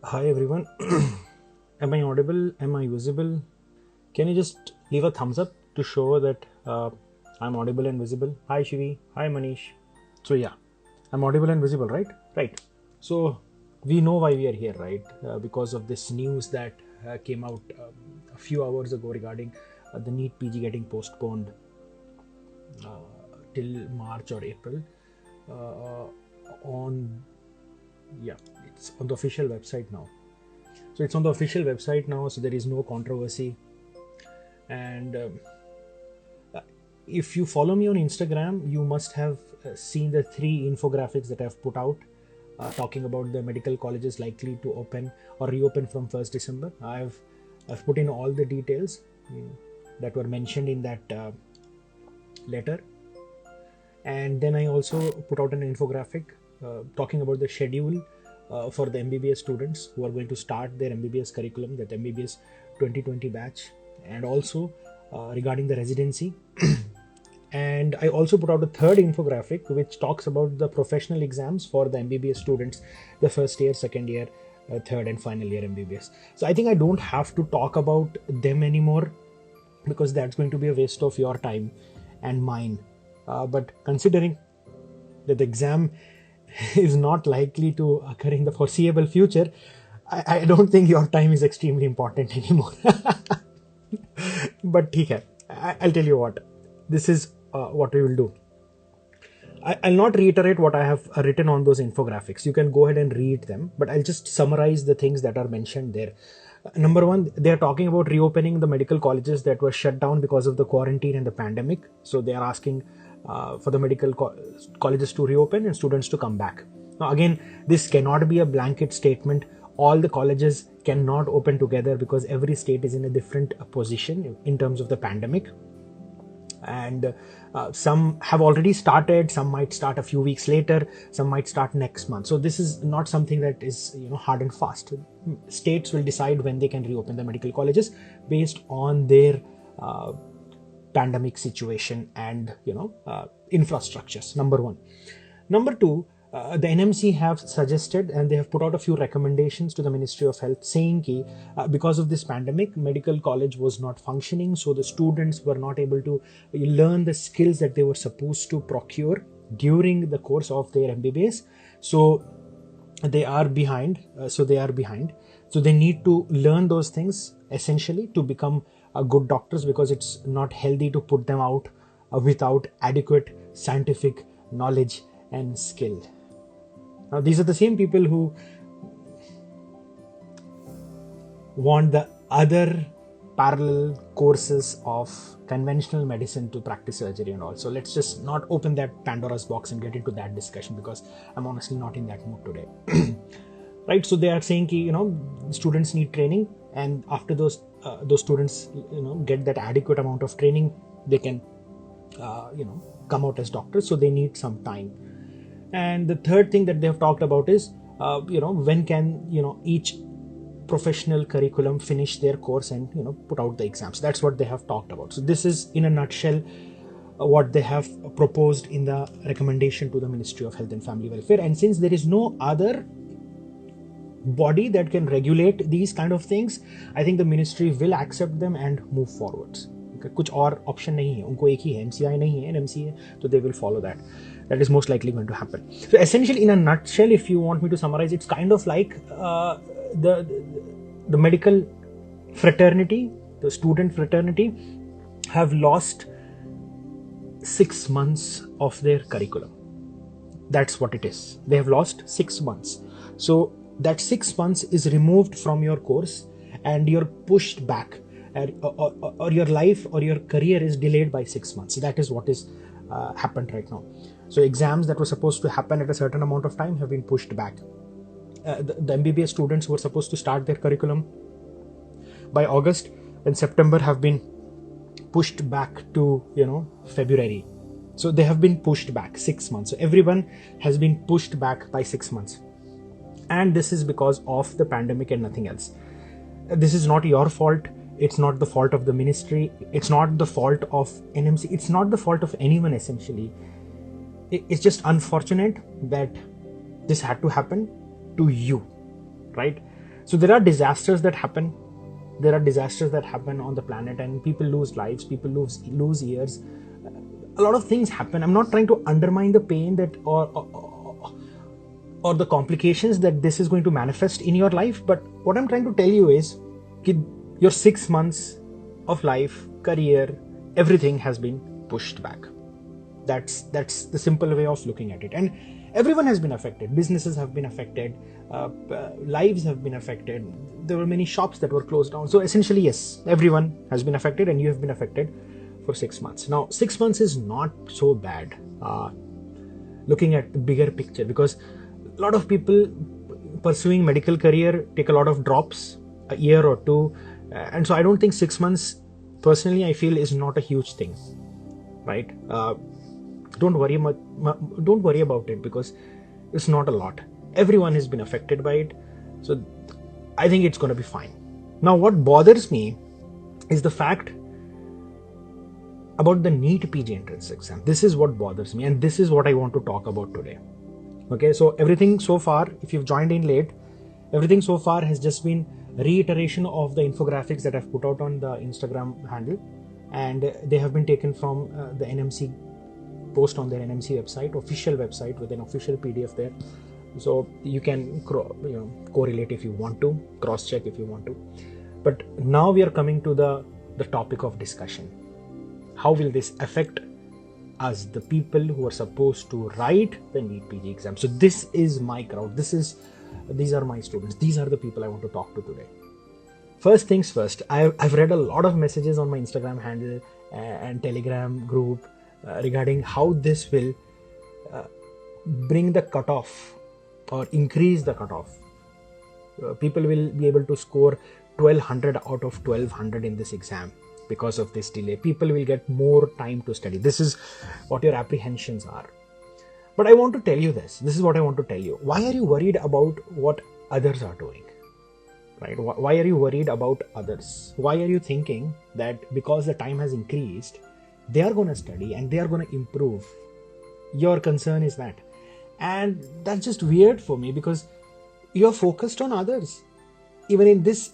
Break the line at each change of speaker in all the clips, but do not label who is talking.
Hi everyone. Am I audible? Am I visible? Can you just leave a thumbs up to show that I'm audible and visible? Hi Shivi. Hi Manish. So yeah, I'm audible and visible, right? Right. So we know why we are here, right? Because of this news that came out a few hours ago regarding the NEET PG getting postponed till March or April. It's on the official website now. So it's on the official website now, so there is no controversy. And if you follow me on Instagram, you must have seen the 3 infographics that I've put out talking about the medical colleges likely to open or reopen from 1st December. I've put in all the details that were mentioned in that letter. And then I also put out an infographic talking about the schedule for the MBBS students who are going to start their MBBS curriculum, that MBBS 2020 batch, and also regarding the residency. And I also put out a 3rd infographic which talks about the professional exams for the MBBS students, the first year, second year, 3rd and final year MBBS. So I think I don't have to talk about them anymore because that's going to be a waste of your time and mine. But considering that the exam is not likely to occur in the foreseeable future, I don't think your time is extremely important anymore. But okay, I'll tell you what, this is what we will do. I'll not reiterate what I have written on those infographics. You can go ahead and read them, but I'll just summarize the things that are mentioned there. Number 1, they are talking about reopening the medical colleges that were shut down because of the quarantine and the pandemic. So they are asking for the medical colleges to reopen and students to come back. Now again, this cannot be a blanket statement. All the colleges cannot open together because every state is in a different position in terms of the pandemic. And some have already started, some might start a few weeks later, some might start next month. So this is not something that is hard and fast. States will decide when they can reopen the medical colleges based on their pandemic situation and infrastructures. Number 1. Number 2, the NMC have suggested and they have put out a few recommendations to the Ministry of Health saying that because of this pandemic, medical college was not functioning, so the students were not able to learn the skills that they were supposed to procure during the course of their MBBS. So they are behind. So they need to learn those things essentially to become good doctors, because it's not healthy to put them out without adequate scientific knowledge and skill. Now, these are the same people who want the other parallel courses of conventional medicine to practice surgery and all. So let's just not open that Pandora's box and get into that discussion, because I'm honestly not in that mood today. Right? So they are saying students need training, and after those students get that adequate amount of training, they can come out as doctors. So they need some time. And the 3rd thing that they have talked about is when can each professional curriculum finish their course and put out the exams. That's what they have talked about. So this is in a nutshell what they have proposed in the recommendation to the Ministry of Health and Family Welfare. And since there is no other body that can regulate these kind of things, I think the ministry will accept them and move forwards. कुछ और option नहीं है, उनको एक ही है, MCI नहीं है, NMC है, so they will follow that. That is most likely going to happen. So essentially, in a nutshell, if you want me to summarize, it's kind of like the medical fraternity, the student fraternity, have lost 6 months of their curriculum. That's what it is. They have lost 6 months. So that 6 months is removed from your course and you're pushed back. Or your life or your career is delayed by 6 months. That is what is happened right now. So exams that were supposed to happen at a certain amount of time have been pushed back. The MBBS students who were supposed to start their curriculum by August and September have been pushed back to February. So they have been pushed back 6 months. So everyone has been pushed back by 6 months. And this is because of the pandemic and nothing else. This is not your fault. It's not the fault of the ministry. It's not the fault of NMC. It's not the fault of anyone essentially. It's just unfortunate that this had to happen to you, right? So there are disasters that happen. There are disasters that happen on the planet, and people lose lives, people lose years. A lot of things happen. I'm not trying to undermine the pain that or the complications that this is going to manifest in your life, but what I'm trying to tell you is your 6 months of life, career, everything has been pushed back. That's the simple way of looking at it. And everyone has been affected. Businesses have been affected, lives have been affected. There were many shops that were closed down. So essentially, yes, everyone has been affected, and you have been affected for 6 months. Now 6 months is not so bad, looking at the bigger picture, because a lot of people pursuing medical career take a lot of drops, a year or two, and so I don't think 6 months, personally, I feel, is not a huge thing, right? Don't worry about it, because it's not a lot. Everyone has been affected by it, so I think it's going to be fine. Now what bothers me is the fact about the NEET PG entrance exam. This is what bothers me, and this is what I want to talk about today. Okay, so everything so far, if you've joined in late, everything so far has just been reiteration of the infographics that I've put out on the Instagram handle, and they have been taken from the NMC post on their NMC website, official website, with an official PDF there. So you can correlate if you want to, cross check if you want to. But now we are coming to the topic of discussion. How will this affect us, the people who are supposed to write the NEET PG exam? So this is my crowd. These are my students. These are the people I want to talk to today. First things first, I've read a lot of messages on my Instagram handle and Telegram group regarding how this will bring the cutoff or increase the cutoff. People will be able to score 1200 out of 1200 in this exam because of this delay. People will get more time to study. This is what your apprehensions are. But I want to tell you this. This is what I want to tell you. Why are you worried about what others are doing? Right? Why are you worried about others? Why are you thinking that because the time has increased, they are going to study and they are going to improve? Your concern is that. And that's just weird for me, because you're focused on others. Even in this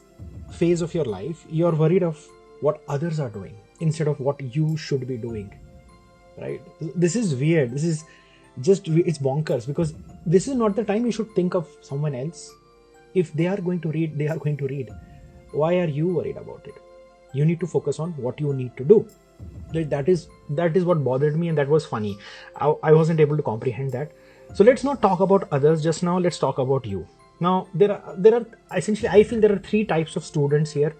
phase of your life, you're worried of what others are doing instead of what you should be doing. Right? This is weird. This is just, it's bonkers, because this is not the time you should think of someone else. If they are going to read, they are going to read. Why are you worried about it? You need to focus on what you need to do. That is what bothered me, and that was funny. I wasn't able to comprehend that. So let's not talk about others just now. Let's talk about you. Now, there are essentially, I feel there are 3 types of students here.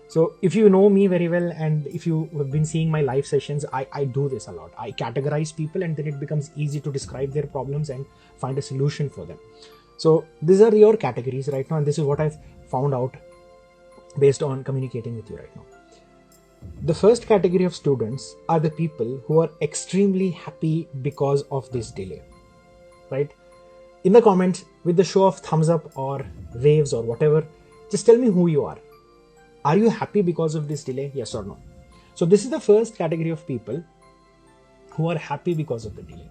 So if you know me very well, and if you have been seeing my live sessions, I do this a lot. I categorize people, and then it becomes easy to describe their problems and find a solution for them. So these are your categories right now, and this is what I've found out based on communicating with you right now. The first category of students are the people who are extremely happy because of this delay, right? In the comments, with the show of thumbs up or waves or whatever, just tell me who you are. Are you happy because of this delay? Yes or no? So this is the first category of people who are happy because of the delay.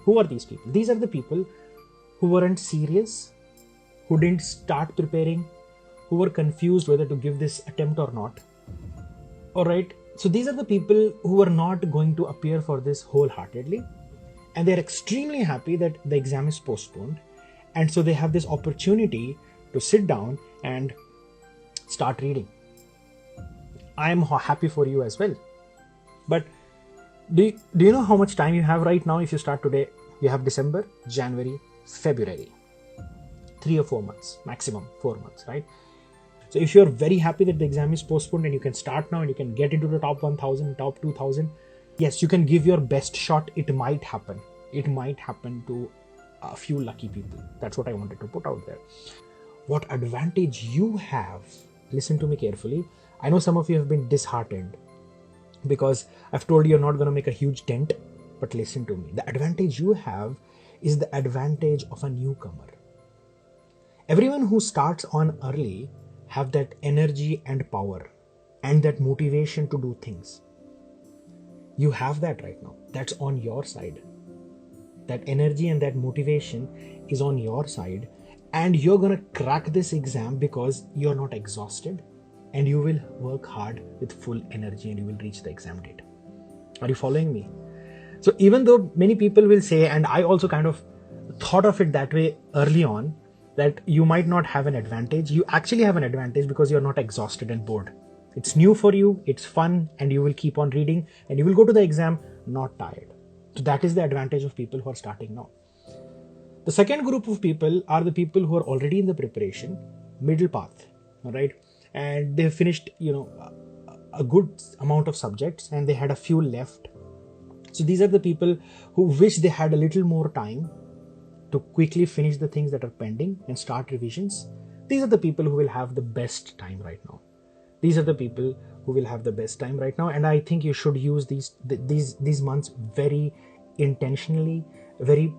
Who are these people? These are the people who weren't serious, who didn't start preparing, who were confused whether to give this attempt or not. Alright, so these are the people who were not going to appear for this wholeheartedly, and they're extremely happy that the exam is postponed, and so they have this opportunity to sit down and start reading. I am happy for you as well. But do you know how much time you have right now? If you start today, you have December, January, February. 3 or 4 months, maximum 4 months, right? So if you're very happy that the exam is postponed and you can start now and you can get into the top 1000, top 2000, yes, you can give your best shot. It might happen. It might happen to a few lucky people. That's what I wanted to put out there. What advantage you have, listen to me carefully. I know some of you have been disheartened because I've told you you're not going to make a huge dent, but listen to me. The advantage you have is the advantage of a newcomer. Everyone who starts on early have that energy and power and that motivation to do things. You have that right now. That's on your side. That energy and that motivation is on your side, and you're gonna crack this exam because you're not exhausted, and you will work hard with full energy and you will reach the exam date. Are you following me? So even though many people will say, and I also kind of thought of it that way early on, that you might not have an advantage, you actually have an advantage because you're not exhausted and bored. It's new for you, it's fun, and you will keep on reading and you will go to the exam not tired. So that is the advantage of people who are starting now. The second group of people are the people who are already in the preparation, middle path, all right? And they've finished, a good amount of subjects and they had a few left. So these are the people who wish they had a little more time to quickly finish the things that are pending and start revisions. These are the people who will have the best time right now. These are the people who will have the best time right now. And I think you should use these months very intentionally, very,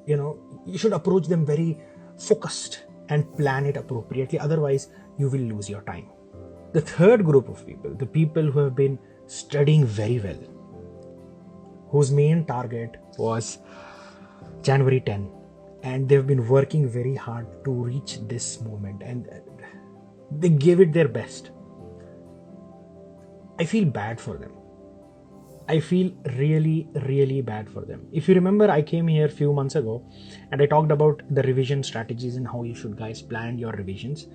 you should approach them very focused and plan it appropriately. Otherwise, you will lose your time. The third group of people, the people who have been studying very well, whose main target was January 10, and they've been working very hard to reach this moment and they gave it their best. I feel bad for them. I feel really, really bad for them. If you remember, I came here a few months ago and I talked about the revision strategies and how you should guys plan your revisions.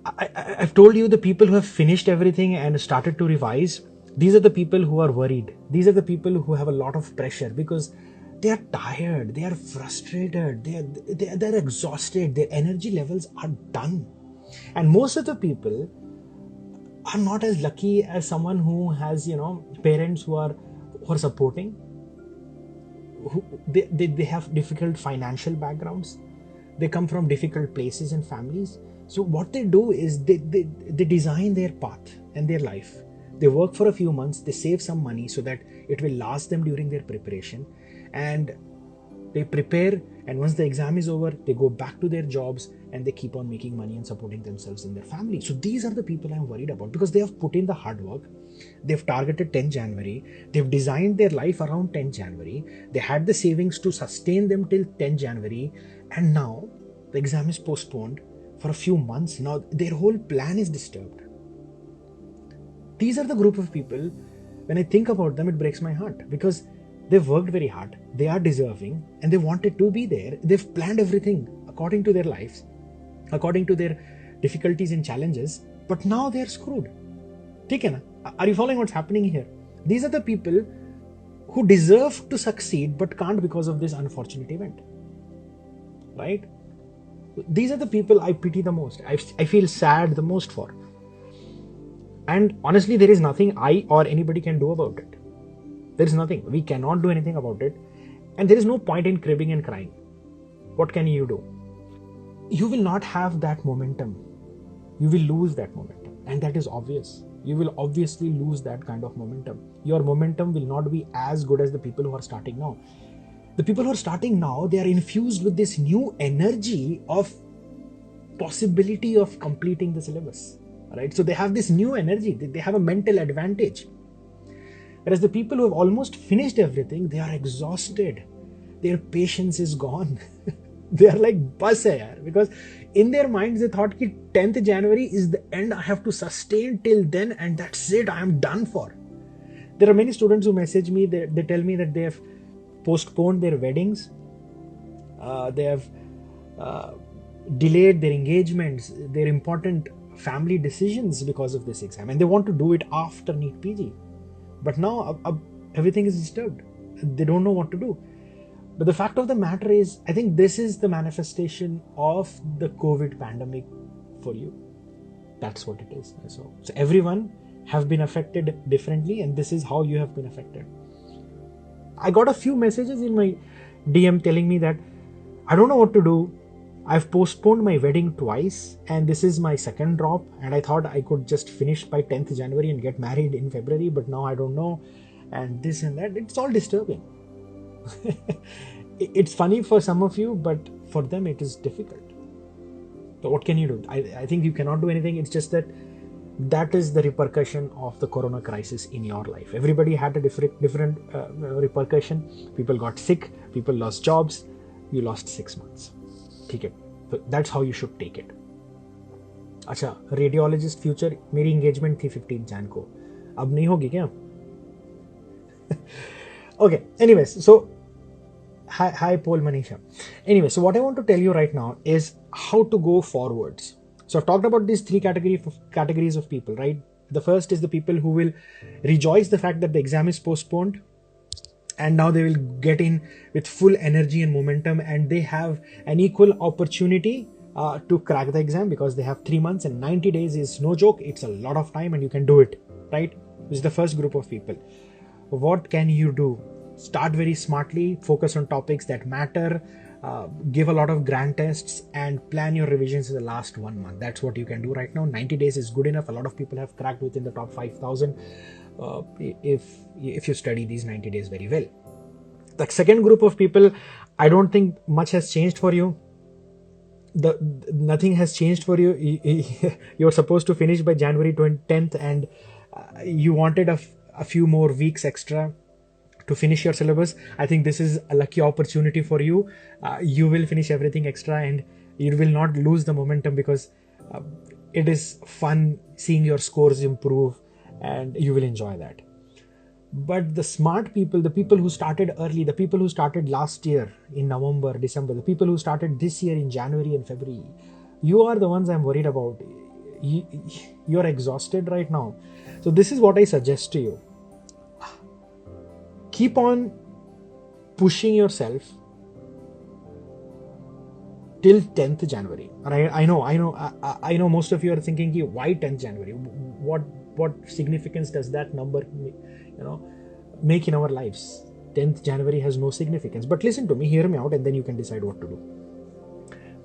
I've told you the people who have finished everything and started to revise, these are the people who are worried. These are the people who have a lot of pressure because they are tired, they are frustrated, they're exhausted, their energy levels are done. And most of the people are not as lucky as someone who has, parents who are supporting, they have difficult financial backgrounds, they come from difficult places and families. So what they do is they design their path and their life. They work for a few months, they save some money so that it will last them during their preparation, and they prepare, and once the exam is over, they go back to their jobs and they keep on making money and supporting themselves and their family. So these are the people I'm worried about because they have put in the hard work. They've targeted 10 January. They've designed their life around 10 January. They had the savings to sustain them till 10 January. And now the exam is postponed for a few months. Now their whole plan is disturbed. These are the group of people, when I think about them, it breaks my heart because they've worked very hard. They are deserving and they wanted to be there. They've planned everything according to their lives, according to their difficulties and challenges, but now they're screwed. Are you following what's happening here? These are the people who deserve to succeed but can't because of this unfortunate event, right? These are the people I pity the most. I feel sad the most for. And honestly, there is nothing I or anybody can do about it. There is nothing. We cannot do anything about it. And there is no point in cribbing and crying. What can you do? You will not have that momentum. You will lose that momentum. And that is obvious. You will obviously lose that kind of momentum. Your momentum will not be as good as the people who are starting now. The people who are starting now, they are infused with this new energy of possibility of completing the syllabus. Right? So they have this new energy. They have a mental advantage. Whereas the people who have almost finished everything, they are exhausted. Their patience is gone. They are like bus hai yaar, because in their minds they thought that 10th January is the end. I have to sustain till then and that's it. I am done for. There are many students who message me. They tell me that they have postponed their weddings. They have delayed their engagements, their important family decisions because of this exam, and they want to do it after NEET PG. But now everything is disturbed. They don't know what to do. But the fact of the matter is, I think this is the manifestation of the COVID pandemic for you. That's what it is. So everyone have been affected differently, and this is how you have been affected. I got a few messages in my DM telling me that I don't know what to do. I've postponed my wedding twice and this is my second drop, and I thought I could just finish by 10th January and get married in February, but now I don't know, and this and that. It's all disturbing. It's funny for some of you, but for them it is difficult. So what can you do? I think you cannot do anything. It's just that is the repercussion of the corona crisis in your life. Everybody had a different repercussion. People got sick, people lost jobs, you lost 6 months. ठीक है, तो that's how you should take it. अच्छा, radiologist future, मेरी engagement थी 15 जैन को, अब नहीं होगी क्या? Okay, anyways, so hi Paul Manisha. Anyway, so what I want to tell you right now is how to go forwards. So I've talked about these three categories of people, right? The first is the people who will rejoice the fact that the exam is postponed, and now they will get in with full energy and momentum, and they have an equal opportunity to crack the exam, because they have 3 months, and 90 days is no joke. It's a lot of time and you can do it, right? This is the first group of people. What can you do? Start very smartly, focus on topics that matter, give a lot of grand tests, and plan your revisions in the last 1 month. That's what you can do right now. 90 days is good enough. A lot of people have cracked within the top 5,000 if you study these 90 days very well. The second group of people, I don't think much has changed for you. Nothing has changed for you. You're supposed to finish by January 10th, and you wanted a few more weeks extra to finish your syllabus. I think this is a lucky opportunity for you. You will finish everything extra, and you will not lose the momentum, because it is fun seeing your scores improve, and you will enjoy that. But the smart people, the people who started early, the people who started last year in November, December, the people who started this year in January and February, you are the ones I'm worried about. You're exhausted right now. So this is what I suggest to you. Keep on pushing yourself till 10th January. And I know most of you are thinking, why 10th January? What significance does that number, make in our lives? 10th January has no significance. But listen to me, hear me out, and then you can decide what to do.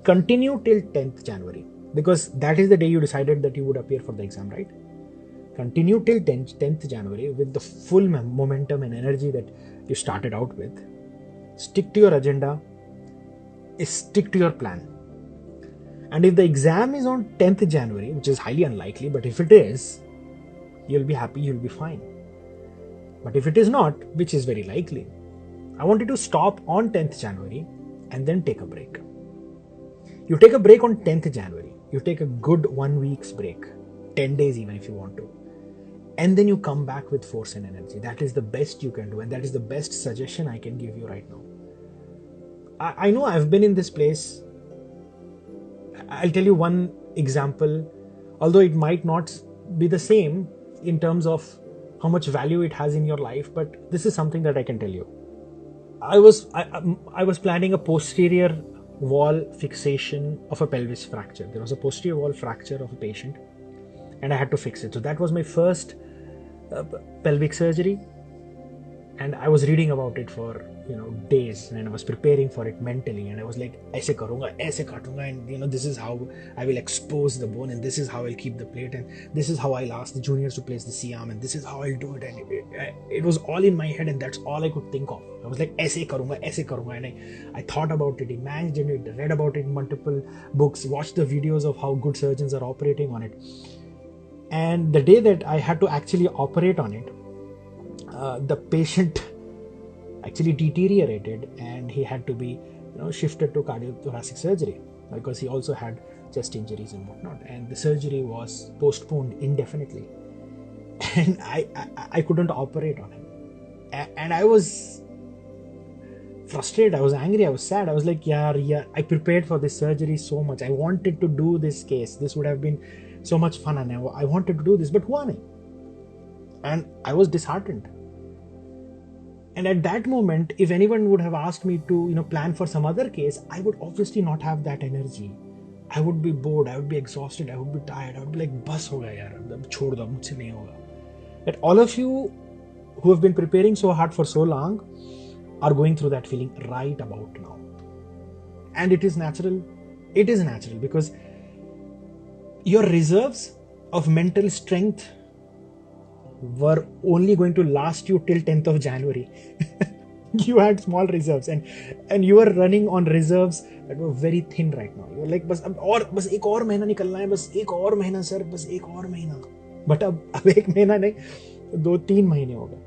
Continue till 10th January, because that is the day you decided that you would appear for the exam, right? Continue till 10th January with the full momentum and energy that you started out with. Stick to your agenda, stick to your plan. And if the exam is on 10th January, which is highly unlikely, but if it is, you'll be happy, you'll be fine. But if it is not, which is very likely, I want you to stop on 10th January and then take a break. You take a break on 10th January. You take a good 1 week's break, 10 days even if you want to. And then you come back with force and energy. That is the best you can do, and that is the best suggestion I can give you right now. I know I've been in this place. I'll tell you one example, although it might not be the same in terms of how much value it has in your life, but this is something that I can tell you. I was planning a posterior wall fixation of a pelvis fracture. There was a posterior wall fracture of a patient, and I had to fix it. So that was my first pelvic surgery, and I was reading about it for days, and I was preparing for it mentally, and I was like, aise karunga, aise katunga, and this is how I will expose the bone, and this is how I'll keep the plate, and this is how I'll ask the juniors to place the C-arm, and this is how I'll do it. And it was all in my head, and that's all I could think of. I was like, aise karunga, and I thought about it, imagined it, read about it in multiple books, watched the videos of how good surgeons are operating on it. And the day that I had to actually operate on it, the patient actually deteriorated, and he had to be shifted to cardiothoracic surgery, because he also had chest injuries and whatnot, and the surgery was postponed indefinitely, and I couldn't operate on him, and I was frustrated, I was angry, I was sad. I was like, yeah, I prepared for this surgery so much. I wanted to do this case. This would have been so much fun, and I wanted to do this, but who am I? And I was disheartened. And at that moment, if anyone would have asked me to plan for some other case, I would obviously not have that energy. I would be bored, I would be exhausted, I would be tired, I would be like, bas ho gaya yaar, ab chhod do, mujhse nahi hoga. That all of you who have been preparing so hard for so long are going through that feeling right about now. And it is natural. It is natural, because your reserves of mental strength were only going to last you till 10th of January. You had small reserves, and you were running on reserves that were very thin right now. You were like, बस एक और महीना निकलना है, बस एक और महीना सर, बस एक और महीना. But अब एक महीना नहीं, 2-3 महीने हो गए.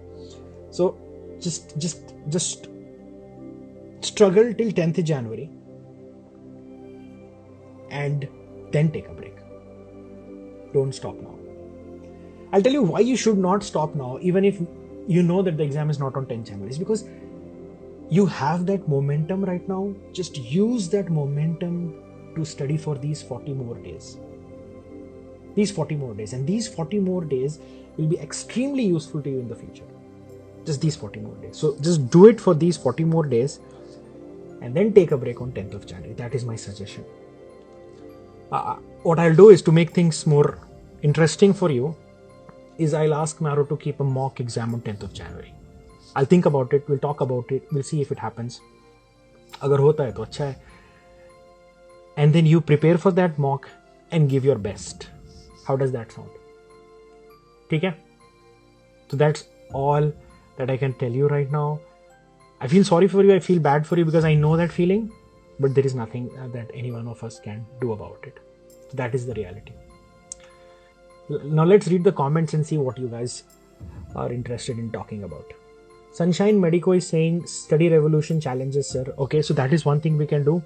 So just struggle till 10th January. and then take a break. Don't stop now. I'll tell you why you should not stop now, even if you know that the exam is not on 10th January. It's because you have that momentum right now. Just use that momentum to study for these 40 more days. These 40 more days. And these 40 more days will be extremely useful to you in the future. Just these 40 more days. So just do it for these 40 more days and then take a break on 10th of January. That is my suggestion. What I'll do is, to make things more interesting for you, is I'll ask Maro to keep a mock exam on 10th of January. I'll think about it, we'll talk about it, we'll see if it happens. Agar hota hai to acha hai. And then you prepare for that mock and give your best. How does that sound? ठीक है? So that's all that I can tell you right now. I feel sorry for you, I feel bad for you because I know that feeling, but there is nothing that any one of us can do about it. So that is the reality. Now let's read the comments and see what you guys are interested in talking about. Sunshine Medico is saying study revolution challenges, sir. Okay, so that is one thing we can do.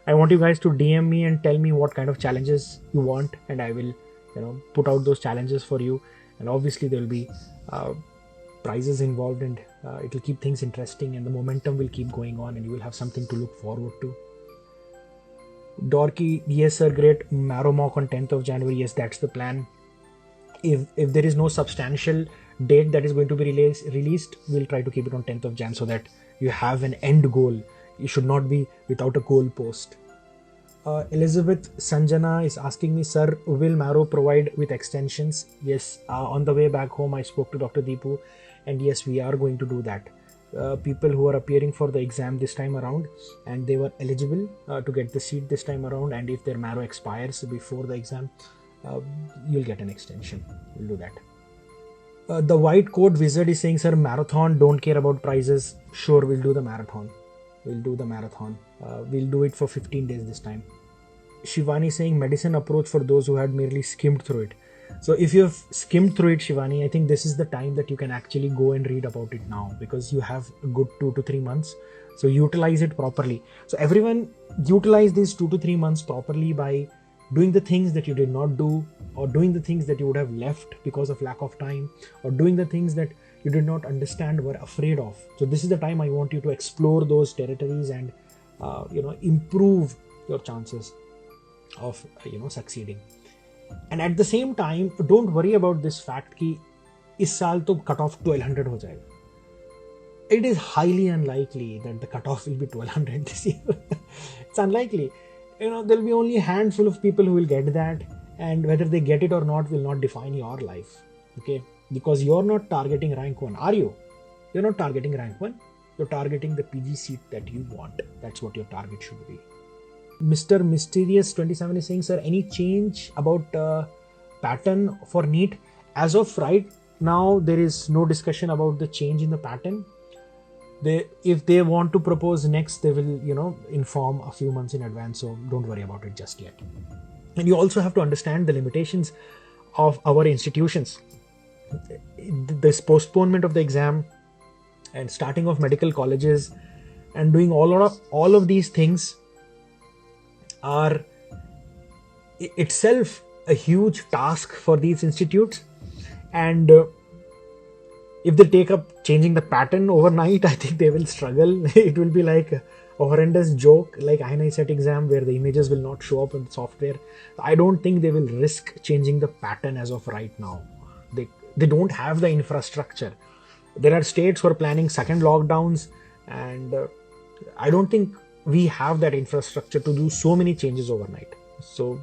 I want you guys to DM me and tell me what kind of challenges you want, and I will, put out those challenges for you. And obviously there will be prizes involved, and it will keep things interesting, and the momentum will keep going on, and you will have something to look forward to. Dorky, yes sir, great. Maro mock on 10th of January. Yes, that's the plan. If there is no substantial date that is going to be released, we'll try to keep it on 10th of Jan so that you have an end goal. You should not be without a goal post. Elizabeth Sanjana is asking me, sir, will Maro provide with extensions? Yes, on the way back home I spoke to Dr. Deepu, and yes, we are going to do that. People who are appearing for the exam this time around and they were eligible to get the seat this time around, and if their Maro expires before the exam, you'll get an extension. We'll do that. The white coat wizard is saying, sir, marathon, don't care about prizes. Sure, we'll do the marathon. We'll do it for 15 days this time. Shivani saying medicine approach for those who had merely skimmed through it. So if you have skimmed through it, Shivani, I think this is the time that you can actually go and read about it now, because you have a good 2 to 3 months. So utilize it properly. So everyone utilize these 2 to 3 months properly by doing the things that you did not do, or doing the things that you would have left because of lack of time, or doing the things that you did not understand, were afraid of. So this is the time I want you to explore those territories and improve your chances of succeeding. And at the same time, don't worry about this fact कि इस साल तो cutoff 1200 हो जाएगा. It is highly unlikely that the cutoff will be 1200 this year. It's unlikely. There'll be only a handful of people who will get that, and whether they get it or not will not define your life. Okay, because you're not targeting rank 1, are you? You're not targeting rank 1. You're targeting the PG seat that you want. That's what your target should be. Mr. Mysterious 27 is saying, sir, any change about pattern for NEET? As of right now, there is no discussion about the change in the pattern. If they want to propose next, they will, inform a few months in advance. So don't worry about it just yet. And you also have to understand the limitations of our institutions. This postponement of the exam and starting of medical colleges and doing all of these things are itself a huge task for these institutes. And if they take up changing the pattern overnight, I think they will struggle. It will be like a horrendous joke, like AIIMS exam, where the images will not show up in the software. I don't think they will risk changing the pattern as of right now. They don't have the infrastructure. There are states who are planning second lockdowns, and I don't think we have that infrastructure to do so many changes overnight. So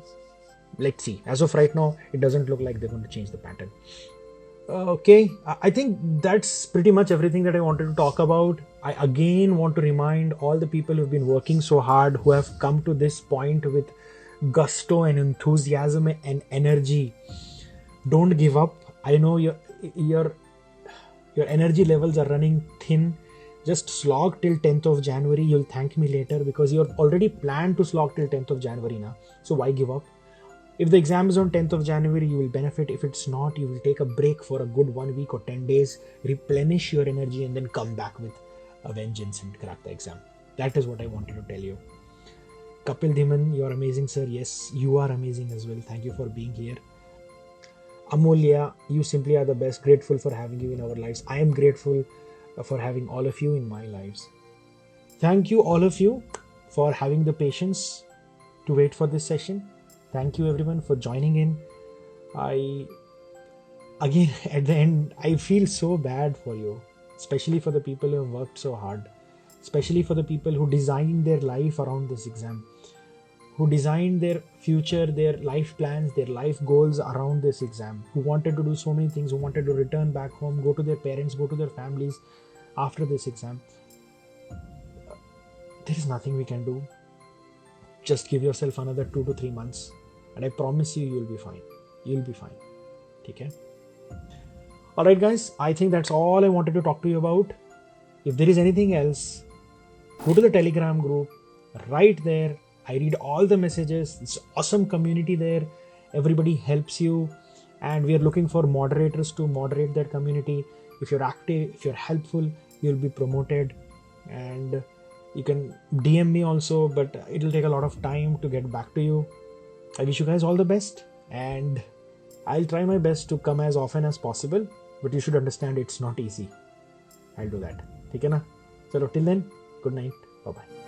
let's see. As of right now, it doesn't look like they're going to change the pattern. Okay, I think that's pretty much everything that I wanted to talk about. I again want to remind all the people who've been working so hard, who have come to this point with gusto and enthusiasm and energy. Don't give up. I know your energy levels are running thin. Just slog till 10th of January. You'll thank me later, because you're already planned to slog till 10th of January now. So why give up? If the exam is on 10th of January, you will benefit. If it's not, you will take a break for a good 1 week or 10 days, replenish your energy, and then come back with a vengeance and crack the exam. That is what I wanted to tell you. Kapil Dhiman, you're amazing, sir. Yes, you are amazing as well. Thank you for being here. Amolya, you simply are the best. Grateful for having you in our lives. I am grateful for having all of you in my lives. Thank you, all of you, for having the patience to wait for this session. Thank you, everyone, for joining in. Again, at the end, I feel so bad for you, especially for the people who have worked so hard, especially for the people who designed their life around this exam, who designed their future, their life plans, their life goals around this exam, who wanted to do so many things, who wanted to return back home, go to their parents, go to their families after this exam. There is nothing we can do. Just give yourself another 2 to 3 months, and I promise you, you'll be fine. You'll be fine. Okay? Alright guys, I think that's all I wanted to talk to you about. If there is anything else, go to the Telegram group, right there. I read all the messages. It's awesome community there. Everybody helps you, and we are looking for moderators to moderate that community. If you're active, if you're helpful, you'll be promoted, and you can DM me also, but it'll take a lot of time to get back to you. I wish you guys all the best, and I'll try my best to come as often as possible, but you should understand it's not easy. I'll do that. Okay na? So till then, good night. Bye bye.